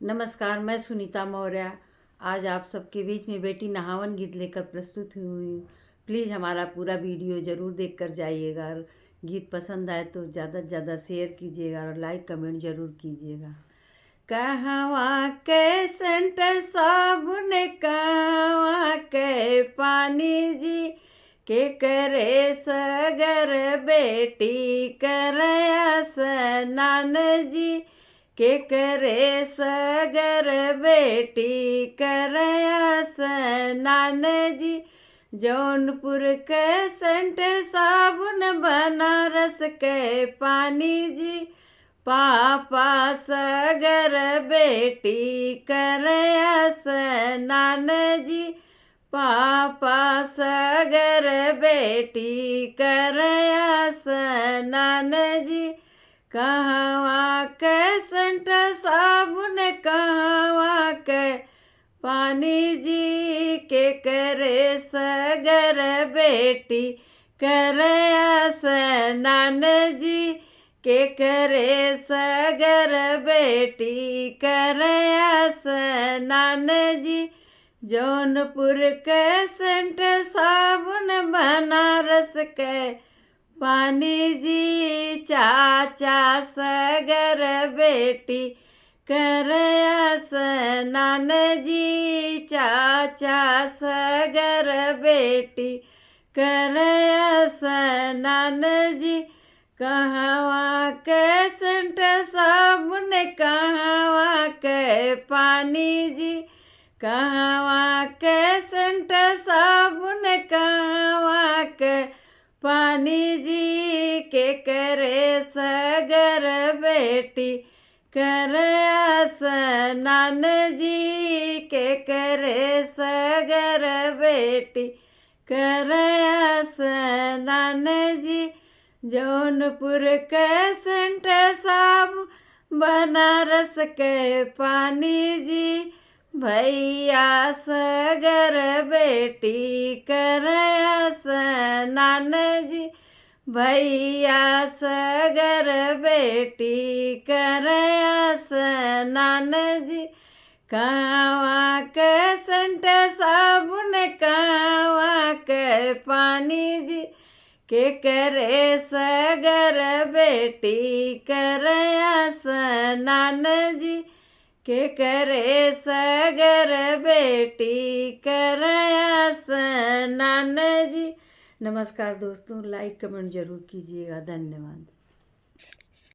नमस्कार, मैं सुनीता मौर्य आज आप सबके बीच में बेटी नहावन गीत लेकर प्रस्तुत हुई हूँ। प्लीज़ हमारा पूरा वीडियो ज़रूर देख कर जाइएगा और गीत पसंद आए तो ज़्यादा से ज़्यादा शेयर कीजिएगा और लाइक कमेंट ज़रूर कीजिएगा। कहवा के सेंट साबुन कहवा के पानी जी के करे सगर बेटी करया स्नान जी के करे सगर बेटी करया स्नान जी। जौनपुर के सेंट साबुन बनारस के पानी जी पापा सगर बेटी करया स्नान जी पापा सगर बेटी करया स्नान जी। कहवा के सेंट साबुन कहवा के पानी जी के करे सगर बेटी करया स्नान जी के करे सगर बेटी करया स्नान जी। जौनपुर के सेंट साबुन बनारस के पानी जी चाचा सगर बेटी करया स्नान जी चाचा सगर बेटी करया स्नान जी। कहवा के सेंट साबुन कहवा के पानी जी कहवा के सेंट साबुन कहवा के पानी जी के करे सगर बेटी करया स्नान जी के करे सगर बेटी करया स्नान जी। जौनपुर के सेंट साबुन बनारस के पानी जी भैया सगर बेटी करया स्नान जी भैया सगर बेटी करया स्नान जी। कहवा के सेंट साबुन कहवा के पानी जी के करे सगर बेटी करया स्नान जी के करे सगर बेटी करया स्नान जी। नमस्कार दोस्तों, लाइक कमेंट ज़रूर कीजिएगा। धन्यवाद।